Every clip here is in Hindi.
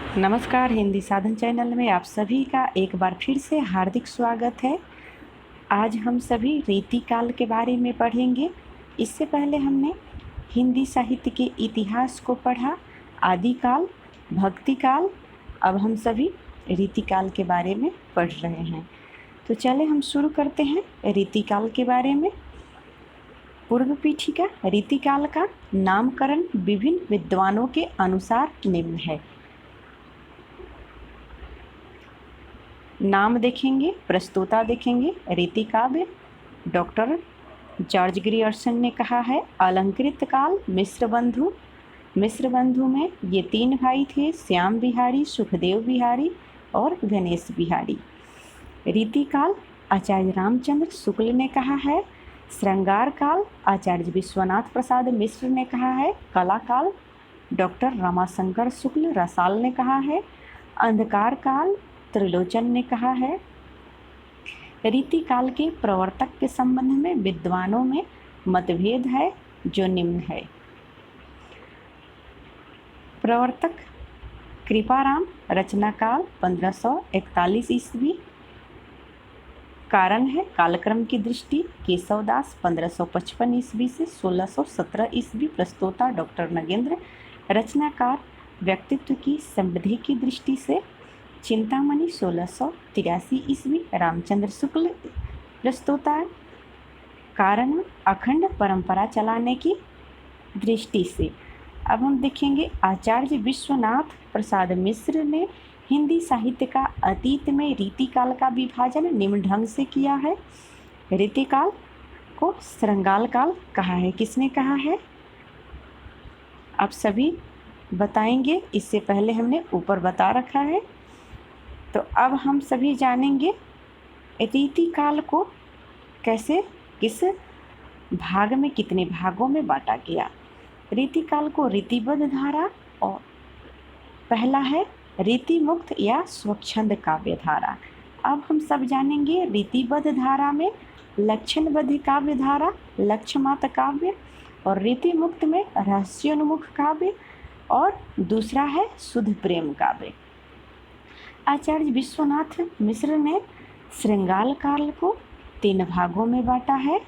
नमस्कार, हिंदी साधन चैनल में आप सभी का एक बार फिर से हार्दिक स्वागत है। आज हम सभी रीतिकाल के बारे में पढ़ेंगे। इससे पहले हमने हिंदी साहित्य के इतिहास को पढ़ा, आदिकाल, भक्तिकाल। अब हम सभी रीतिकाल के बारे में पढ़ रहे हैं। तो चले हम शुरू करते हैं रीतिकाल के बारे में। पूर्व पीठिका रीतिकाल का नामकरण विभिन्न विद्वानों के अनुसार निम्न है। नाम देखेंगे, प्रस्तुता देखेंगे। रीति काव्य डॉक्टर जॉर्ज ग्रियर्सन ने कहा है अलंकृत काल मिश्र बंधु। मिश्र बंधु में ये 3 भाई थे, श्याम बिहारी, सुखदेव बिहारी और गणेश बिहारी। रीति काल आचार्य रामचंद्र शुक्ल ने कहा है। श्रृंगार काल आचार्य विश्वनाथ प्रसाद मिश्र ने कहा है। कला काल डॉक्टर रमाशंकर शुक्ल रसाल ने कहा है। अंधकार काल त्रिलोचन ने कहा है। रीतिकाल के प्रवर्तक के संबंध में विद्वानों में मतभेद है, जो निम्न है। प्रवर्तक कृपाराम, रचनाकाल 1541 ईस्वी। कारण है कालक्रम की दृष्टि केशवदास 1555 ईस्वी से 1617 ईस्वी। प्रस्तोता डॉक्टर नगेंद्र। रचनाकार व्यक्तित्व की समृद्धि की दृष्टि से चिंतामणि 1683 ईस्वी। रामचंद्र शुक्ल। प्रस्तोता कारण अखंड परंपरा चलाने की दृष्टि से। अब हम देखेंगे आचार्य विश्वनाथ प्रसाद मिश्र ने हिंदी साहित्य का अतीत में रीतिकाल का विभाजन निम्न ढंग से किया है। रीतिकाल को श्रृंगार काल कहा है। किसने कहा है आप सभी बताएंगे। इससे पहले हमने ऊपर बता रखा है। तो अब हम सभी जानेंगे रीतिकाल को कैसे, किस भाग में, कितने भागों में बांटा गया। रीतिकाल को रीतिबद्ध धारा और पहला है रीति मुक्त या स्वच्छंद काव्य धारा। अब हम सब जानेंगे रीतिबद्ध धारा में लक्षणबद्ध काव्य धारा, लक्ष्यमात काव्य, और रीति मुक्त में रहस्योन्मुख काव्य, और दूसरा है शुद्ध प्रेम काव्य। आचार्य विश्वनाथ मिश्र ने श्रृंगार काल को 3 भागों में बांटा है।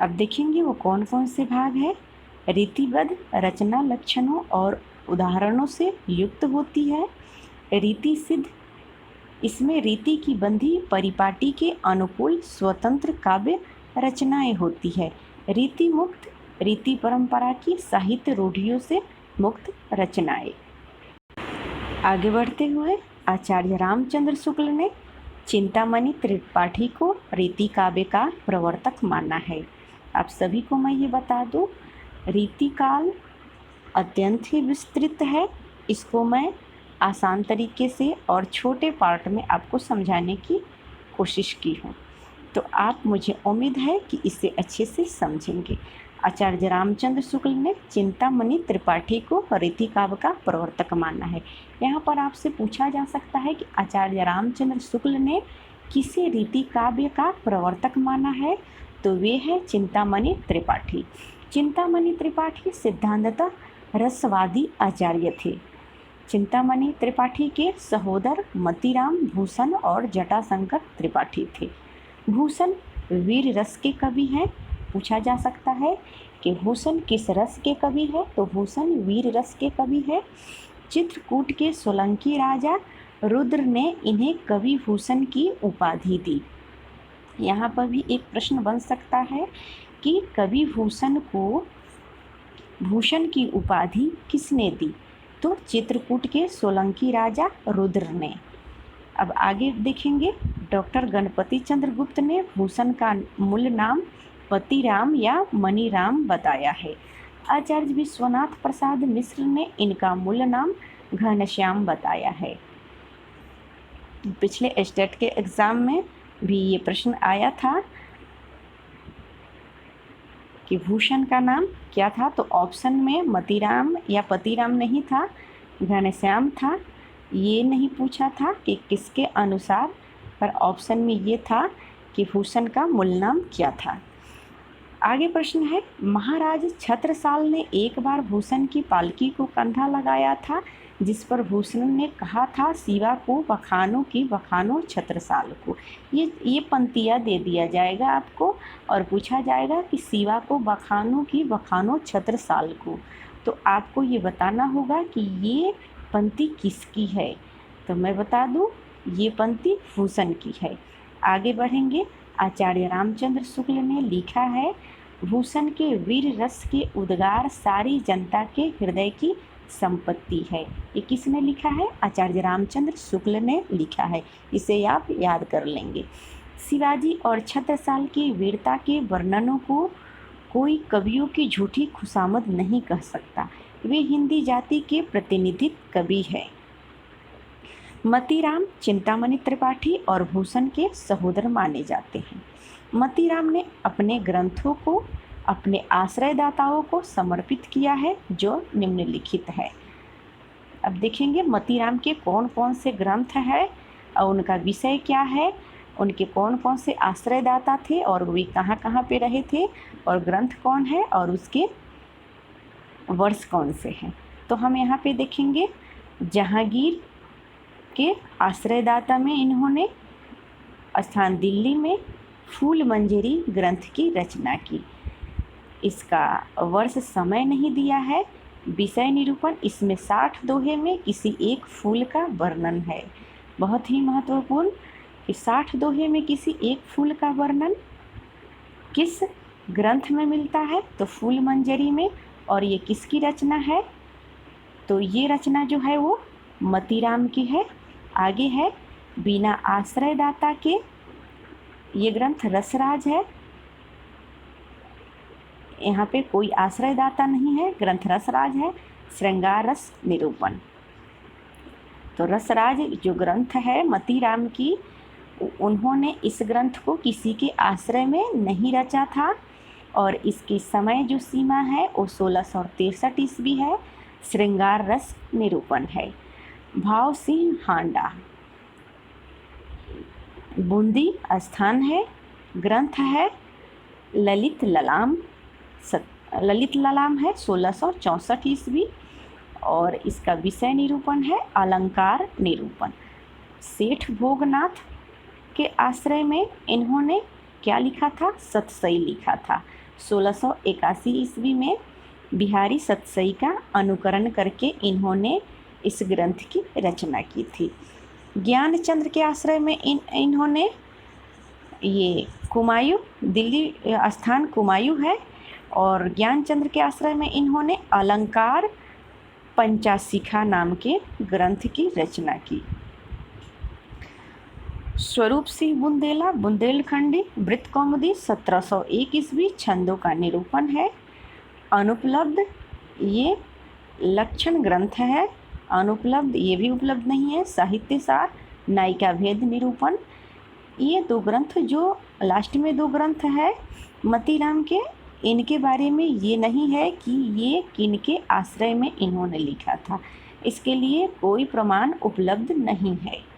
अब देखेंगे वो कौन कौन से भाग है। रीतिबद्ध रचना लक्षणों और उदाहरणों से युक्त होती है। रीति सिद्ध, इसमें रीति की बंधी परिपाटी के अनुकूल स्वतंत्र काव्य रचनाएं होती है। रीति मुक्त, रीति परंपरा की साहित्य रूढ़ियों से मुक्त रचनाएं। आगे बढ़ते हुए आचार्य रामचंद्र शुक्ल ने चिंतामणि त्रिपाठी को रीति काव्य का प्रवर्तक माना है। आप सभी को मैं ये बता दूं, रीतिकाल अत्यंत ही विस्तृत है। इसको मैं आसान तरीके से और छोटे पार्ट में आपको समझाने की कोशिश की हूँ। तो आप, मुझे उम्मीद है कि इसे अच्छे से समझेंगे। आचार्य रामचंद्र शुक्ल ने चिंतामणि त्रिपाठी को रीति काव्य का प्रवर्तक माना है। यहाँ पर आपसे पूछा जा सकता है कि आचार्य रामचंद्र शुक्ल ने किसे रीति काव्य का प्रवर्तक माना है, तो वे है चिंतामणि त्रिपाठी। चिंतामणि त्रिपाठी सिद्धांततः रसवादी आचार्य थे। चिंतामणि त्रिपाठी के सहोदर मतीराम, भूषण और जटाशंकर त्रिपाठी थे। भूषण वीर रस के कवि हैं। पूछा जा सकता है कि भूषण किस रस के कवि है, तो भूषण वीर रस के कवि है। चित्रकूट के सोलंकी राजा रुद्र ने इन्हें कवि भूषण की उपाधि दी। यहाँ पर भी एक प्रश्न बन सकता है कि कवि भूषण को भूषण की उपाधि किसने दी, तो चित्रकूट के सोलंकी राजा रुद्र ने। अब आगे देखेंगे डॉक्टर गणपति चंद्र गुप्त ने भूषण का मूल नाम पतिराम या मणिराम बताया है। आचार्य विश्वनाथ प्रसाद मिश्र ने इनका मूल नाम घनश्याम बताया है। पिछले स्टेट के एग्ज़ाम में भी ये प्रश्न आया था कि भूषण का नाम क्या था, तो ऑप्शन में मतीराम या पतिराम नहीं था, घनश्याम था। ये नहीं पूछा था कि किसके अनुसार, पर ऑप्शन में ये था कि भूषण का मूल नाम क्या था। आगे प्रश्न है, महाराज छत्रसाल ने एक बार भूषण की पालकी को कंधा लगाया था, जिस पर भूषण ने कहा था, शिवा को बखानो की बखानो छत्रसाल को। ये पंक्तियाँ दे दिया जाएगा आपको और पूछा जाएगा कि शिवा को बखानो की बखानो छत्रसाल को। तो आपको ये बताना होगा कि ये पंक्ति किसकी है। तो मैं बता दूं, ये पंक्ति भूषण की है। आगे बढ़ेंगे। आचार्य रामचंद्र शुक्ल ने लिखा है, भूषण के वीर रस के उद्गार सारी जनता के हृदय की संपत्ति है। ये किसने लिखा है? आचार्य रामचंद्र शुक्ल ने लिखा है। इसे आप याद कर लेंगे। शिवाजी और छत्रसाल की वीरता के वर्णनों को कोई कवियों की झूठी खुशामद नहीं कह सकता। वे हिंदी जाति के प्रतिनिधित्व कवि हैं। मतीराम चिंतामणि त्रिपाठी और भूषण के सहोदर माने जाते हैं। मतीराम ने अपने ग्रंथों को अपने आश्रयदाताओं को समर्पित किया है, जो निम्नलिखित है। अब देखेंगे मतीराम के कौन कौन से ग्रंथ हैं और उनका विषय क्या है, उनके कौन कौन से आश्रयदाता थे और वे कहाँ कहाँ पे रहे थे, और ग्रंथ कौन है और उसके वर्ष कौन से हैं। तो हम यहाँ पे देखेंगे, जहांगीर के आश्रयदाता में इन्होंने स्थान दिल्ली में फूल मंजरी ग्रंथ की रचना की। इसका वर्ष समय नहीं दिया है। विषय निरूपण, इसमें 60 दोहे में किसी एक फूल का वर्णन है। बहुत ही महत्वपूर्ण कि 60 दोहे में किसी एक फूल का वर्णन किस ग्रंथ में मिलता है? तो फूल मंजरी में। और ये किसकी रचना है? तो ये रचना जो है वो मतीराम की है। आगे है, बिना आश्रयदाता के ये ग्रंथ रसराज है। यहाँ पे कोई आश्रयदाता नहीं है, ग्रंथ रसराज है। श्रृंगार रस निरूपण। तो रसराज जो ग्रंथ है मतीराम की, उन्होंने इस ग्रंथ को किसी के आश्रय में नहीं रचा था और इसकी समय जो सीमा है वो 1663 ईस्वी है। श्रृंगार रस निरूपण है। भाव सिंह हांडा बूंदी स्थान है। ग्रंथ है ललित ललाम है 1664 ईस्वी और इसका विषय निरूपण है अलंकार निरूपण। सेठ भोगनाथ के आश्रय में इन्होंने क्या लिखा था? सतसई लिखा था। 1681 ईस्वी में बिहारी सतसई का अनुकरण करके इन्होंने इस ग्रंथ की रचना की थी। ज्ञानचंद्र के आश्रय में इन्होंने ये कुमायूं, दिल्ली स्थान कुमायूं है और ज्ञानचंद्र के आश्रय में इन्होंने अलंकार पंचाशिखा नाम के ग्रंथ की रचना की। स्वरूप सिंह बुंदेला बुंदेलखंडी वृत्त कौमुदी 1701 ईस्वी छंदों का निरूपण है। अनुपलब्ध ये लक्षण ग्रंथ है। अनुपलब्ध ये भी उपलब्ध नहीं है। साहित्य सार नायिका भेद निरूपण। ये दो ग्रंथ जो लास्ट में दो ग्रंथ है मतीराम के, इनके बारे में ये नहीं है कि ये किनके आश्रय में इन्होंने लिखा था। इसके लिए कोई प्रमाण उपलब्ध नहीं है।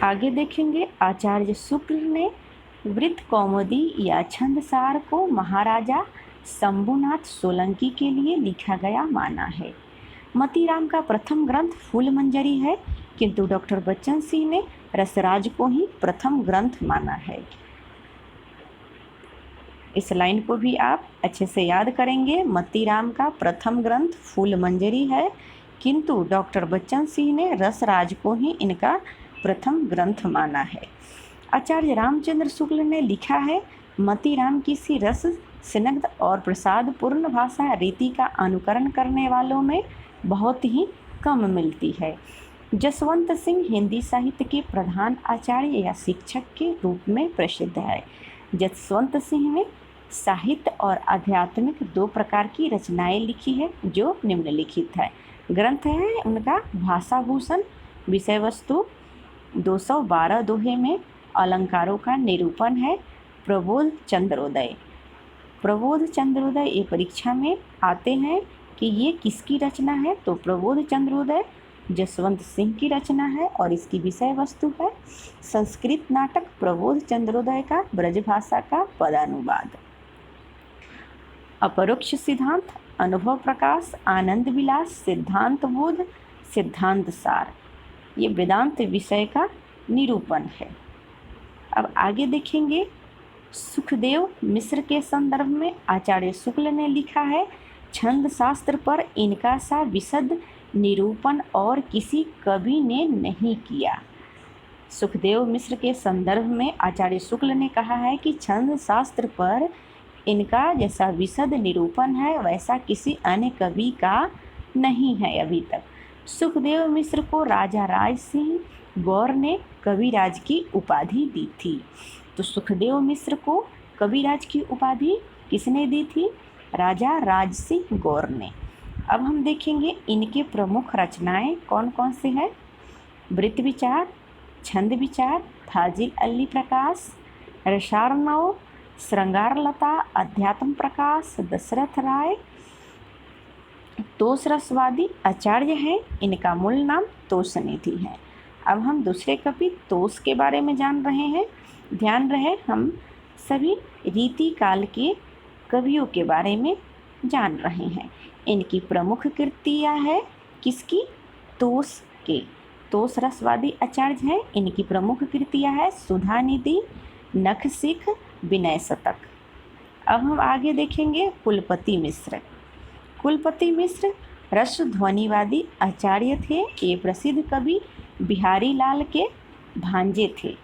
आगे देखेंगे, आचार्य शुक्ल ने वृत्त कौमुदी या छंदसार को महाराजा शंभुनाथ सोलंकी के लिए लिखा गया माना है। मतीराम का प्रथम ग्रंथ फूल मंजरी है, किंतु डॉक्टर बच्चन सिंह ने रसराज को ही प्रथम ग्रंथ माना है। इस लाइन को भी आप अच्छे से याद करेंगे। मतीराम का प्रथम ग्रंथ फूल मंजरी है, किंतु डॉक्टर बच्चन सिंह ने रसराज को ही इनका प्रथम ग्रंथ माना है। आचार्य रामचंद्र शुक्ल ने लिखा है, मतीराम किसी रस स्निग्ध और प्रसादपूर्ण भाषा रीति का अनुकरण करने वालों में बहुत ही कम मिलती है। जसवंत सिंह हिंदी साहित्य के प्रधान आचार्य या शिक्षक के रूप में प्रसिद्ध है। जसवंत सिंह ने साहित्य और आध्यात्मिक दो प्रकार की रचनाएं लिखी है जो निम्नलिखित है। ग्रंथ है उनका भाषा भूषण, विषय वस्तु 212 दोहे में अलंकारों का निरूपण है। प्रबोध चंद्रोदय ये परीक्षा में आते हैं कि ये किसकी रचना है। तो प्रबोध चंद्रोदय जसवंत सिंह की रचना है और इसकी विषय वस्तु है संस्कृत नाटक प्रबोध चंद्रोदय का ब्रजभाषा का पदानुवाद। अपरोक्ष सिद्धांत, अनुभव प्रकाश, आनंद विलास, सिद्धांत बोध, सिद्धांत सार, ये वेदांत विषय का निरूपण है। अब आगे देखेंगे, सुखदेव मिश्र के संदर्भ में आचार्य शुक्ल ने लिखा है, छंद शास्त्र पर इनका सा विशद निरूपण और किसी कवि ने नहीं किया। सुखदेव मिश्र के संदर्भ में आचार्य शुक्ल ने कहा है कि छंद शास्त्र पर इनका जैसा विशद निरूपण है वैसा किसी अन्य कवि का नहीं है अभी तक। सुखदेव मिश्र को राजा राज सिंह गौर ने कविराज की उपाधि दी थी। तो सुखदेव मिश्र को कविराज की उपाधि किसने दी थी? राजा राज सिंह गौर ने। अब हम देखेंगे इनके प्रमुख रचनाएं कौन कौन से हैं। वृत्त विचार, छंद विचार, फाजिल अली प्रकाश, रसार्णव, श्रृंगार लता, अध्यात्म प्रकाश, दशरथ राय, तोष रसवादी आचार्य हैं। इनका मूल नाम तोषनिधि है। अब हम दूसरे कवि तोष के बारे में जान रहे हैं। ध्यान रहे हम सभी रीति काल के कवियों के बारे में जान रहे हैं। इनकी प्रमुख कृतियाँ है किसकी? तोष के। तोष रसवादी आचार्य हैं। इनकी प्रमुख कृतियाँ है सुधा निधि, नख सिख, विनय शतक। अब हम आगे देखेंगे कुलपति मिश्र। कुलपति मिश्र रस ध्वनिवादी आचार्य थे। ये प्रसिद्ध कवि बिहारी लाल के भांजे थे।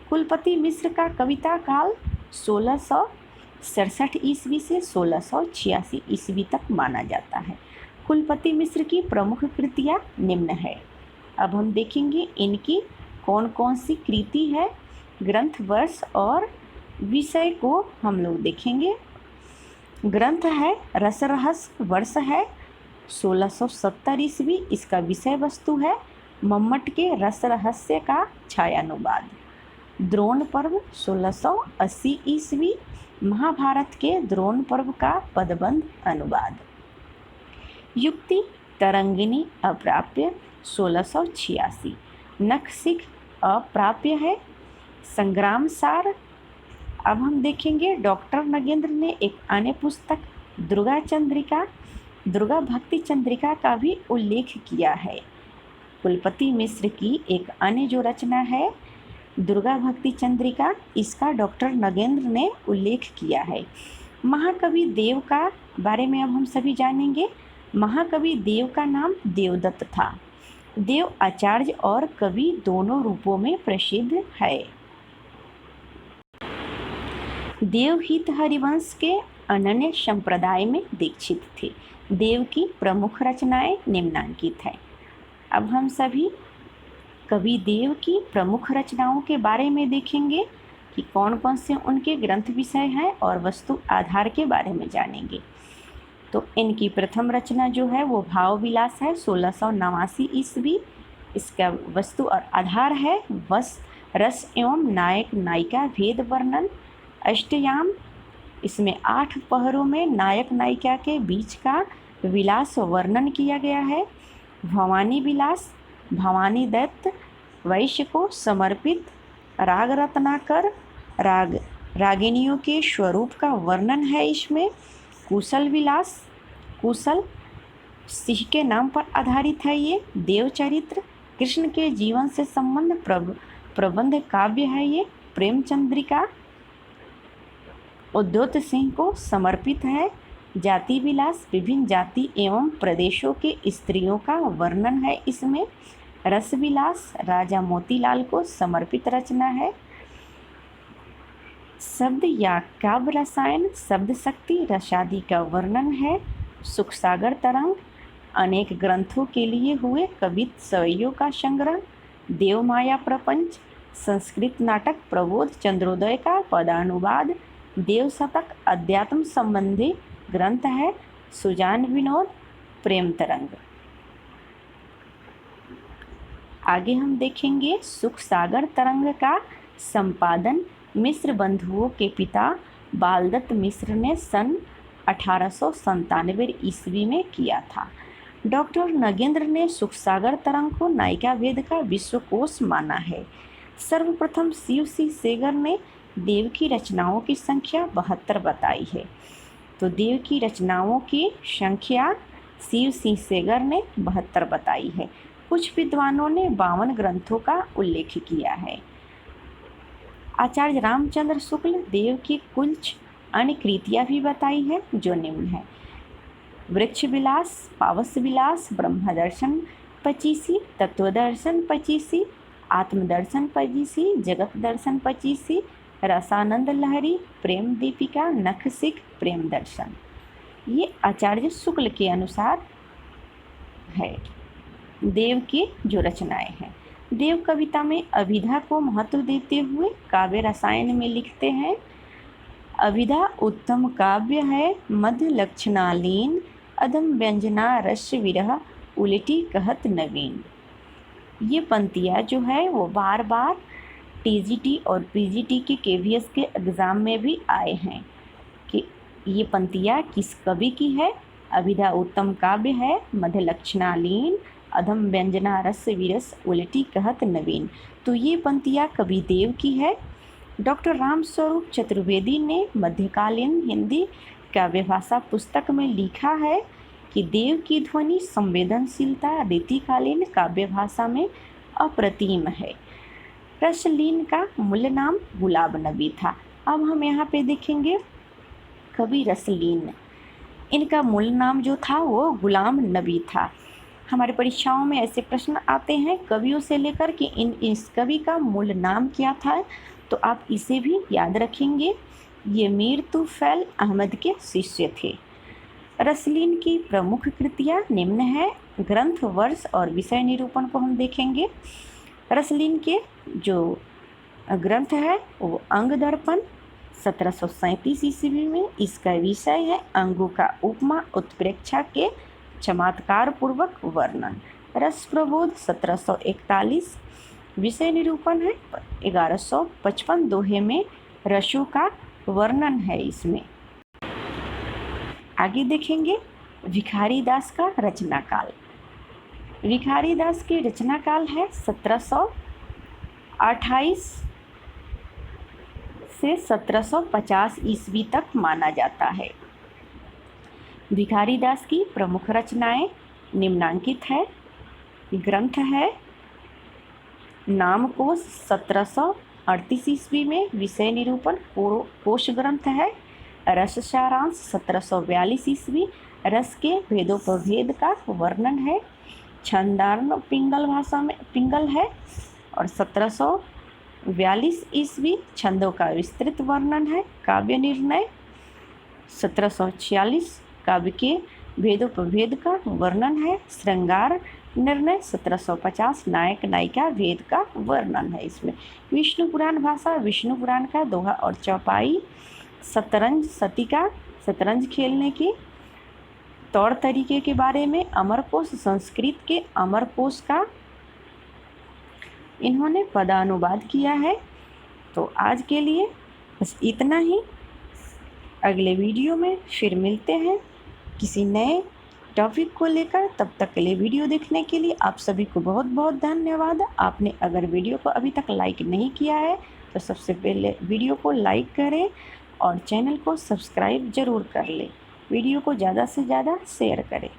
कुलपति मिश्र का कविता काल 1667 ईस्वी से 1686 ईस्वी तक माना जाता है। कुलपति मिश्र की प्रमुख कृतियाँ निम्न है। अब हम देखेंगे इनकी कौन कौन सी कृति है, ग्रंथ, वर्ष और विषय को हम लोग देखेंगे। ग्रंथ है रस रहस्य, वर्ष है 1670 ईस्वी। इसका विषय वस्तु है मम्मट के रस रहस्य का छायानुवाद। द्रोण पर्व 1680 ईस्वी। महाभारत के द्रोण पर्व का पदबंध अनुवाद। युक्ति तरंगिनी अप्राप्य 1686। नख सिख अप्राप्य है। संग्राम सार। अब हम देखेंगे डॉक्टर नगेंद्र ने एक अन्य पुस्तक दुर्गा भक्ति चंद्रिका का भी उल्लेख किया है। कुलपति मिश्र की एक अन्य जो रचना है दुर्गा भक्ति चंद्रिका, इसका डॉक्टर नगेंद्र ने उल्लेख किया है। महाकवि देव का बारे में अब हम सभी जानेंगे। महाकवि देव का नाम देवदत्त था। देव आचार्य और कवि दोनों रूपों में प्रसिद्ध है। देवहित हरिवंश के अनन्य संप्रदाय में दीक्षित थे। देव की प्रमुख रचनाएं निम्नांकित हैं। अब हम सभी कवि देव की प्रमुख रचनाओं के बारे में देखेंगे कि कौन कौन से उनके ग्रंथ विषय हैं और वस्तु आधार के बारे में जानेंगे। तो इनकी प्रथम रचना जो है वो भाव विलास है 1689 ईस्वी। इसका वस्तु और आधार है रस एवं नायक नायिका भेद वर्णन। अष्टयाम, इसमें 8 पहरों में नायक नायिका के बीच का विलास वर्णन किया गया है। भवानी विलास, भवानी दत्त वैश्य को समर्पित। राग रत्नाकर, रागिनियों के स्वरूप का वर्णन है इसमें। कुशल विलास, कुशल सिंह के नाम पर आधारित है ये। देवचरित्र, कृष्ण के जीवन से संबंध प्रबंध काव्य है ये। प्रेमचंद्रिका उद्योत सिंह को समर्पित है। जाति विलास, विभिन्न जाति एवं प्रदेशों के स्त्रियों का वर्णन है इसमें। रस विलास राजा मोतीलाल को समर्पित रचना है। शब्द या काव्य रसायन, शब्द शक्ति, रसादि का वर्णन है। सुख सागर तरंग, अनेक ग्रंथों के लिए हुए कवित सवैयों का संग्रह। देवमाया प्रपंच, संस्कृत नाटक प्रबोध चंद्रोदय का पदानुवाद। देव शतक अध्यात्म संबंधी ग्रंथ है। सुजान विनोद, प्रेम तरंग। आगे हम देखेंगे सुख सागर तरंग का संपादन मिश्र बंधुओं के पिता बालदत्त मिश्र ने सन 1897 ईस्वी में किया था। डॉक्टर नगेंद्र ने सुखसागर तरंग को नायिका वेद का विश्वकोश माना है। सर्वप्रथम शिव सिंह सेगर ने देव की रचनाओं की संख्या 72 बताई है। तो देव की रचनाओं की संख्या शिव सिंह सेगर ने 72 बताई है। कुछ विद्वानों ने 52 ग्रंथों का उल्लेख किया है। आचार्य रामचंद्र शुक्ल देव की कुछ अन्य कृतियाँ भी बताई है जो निम्न है। वृक्ष विलास, पावस विलास, ब्रह्मदर्शन 25, तत्वदर्शन 25, आत्मदर्शन 25, जगत दर्शन 25, रसानंद लहरी, प्रेम दीपिका, नखसिक, प्रेम दर्शन। ये आचार्य शुक्ल के अनुसार है देव की जो रचनाएं हैं। देव कविता में अभिधा को महत्व देते हुए काव्य रसायन में लिखते हैं, अभिधा उत्तम काव्य है, मध्य लक्षणालीन, अधम व्यंजना रस विरह, उलटी कहत नवीन। ये पंक्तियाँ जो है वो बार बार टीजीटी और पीजीटी के केवीएस के एग्ज़ाम में भी आए हैं कि ये पंक्तियाँ किस कवि की है। अभिधा उत्तम काव्य है, मध्य लक्षणालीन, अधम व्यंजना रस विरस, उलटी कहत नवीन। तो ये पंक्तियाँ कवि देव की है। डॉक्टर रामस्वरूप चतुर्वेदी ने मध्यकालीन हिंदी काव्य भाषा पुस्तक में लिखा है कि देव की ध्वनि संवेदनशीलता रीतिकालीन काव्य भाषा में अप्रतिम है। रसलीन का मूल नाम गुलाब नबी था। अब हम यहाँ पे देखेंगे कवि रसलीन, इनका मूल नाम जो था वो गुलाम नबी था। हमारे परीक्षाओं में ऐसे प्रश्न आते हैं कवियों से लेकर कि इस कवि का मूल नाम क्या था, तो आप इसे भी याद रखेंगे। ये मीर तुफैल अहमद के शिष्य थे। रसलीन की प्रमुख कृतियाँ निम्न हैं। ग्रंथ, वर्ष और विषय निरूपण को हम देखेंगे। रसलीन के जो ग्रंथ है वो अंग दर्पण 1737 ईस्वी में, इसका विषय है अंगों का उपमा उत्प्रेक्षा के चमत्कार पूर्वक वर्णन। रस प्रबोध 1741, विषय निरूपण है 1155, दोहे में रसों का वर्णन है इसमें। आगे देखेंगे भिखारी दास का रचना काल। भिखारी दास की रचना काल है 1728 से 1750 ईस्वी तक माना जाता है। भिखारी दास की प्रमुख रचनाएं निम्नांकित है। ग्रंथ है नामकोश 1738 ईस्वी में, विषय निरूपण कोश ग्रंथ है। रस सारांश 1742 ईस्वी, रस के भेदोपभेद का वर्णन है। छंदार्ण पिंगल भाषा में पिंगल है और 1742 ईस्वी छंदों का विस्तृत वर्णन है। काव्य निर्णय 1746, काव्य के भेदोपभेद का वर्णन है। श्रृंगार निर्णय 1750, नायक नायिका भेद का वर्णन है इसमें। विष्णु पुराण भाषा, विष्णु पुराण का दोहा और चौपाई। शतरंज सतिका, शतरंज खेलने की तौर तरीके के बारे में। अमरकोश, संस्कृत के अमरकोश का इन्होंने पदानुवाद किया है। तो आज के लिए बस इतना ही। अगले वीडियो में फिर मिलते हैं किसी नए टॉपिक को लेकर। तब तक के लिए वीडियो देखने के लिए आप सभी को बहुत बहुत धन्यवाद। आपने अगर वीडियो को अभी तक लाइक नहीं किया है तो सबसे पहले वीडियो को लाइक करें और चैनल को सब्सक्राइब ज़रूर कर लें। वीडियो को ज़्यादा से ज़्यादा शेयर करें।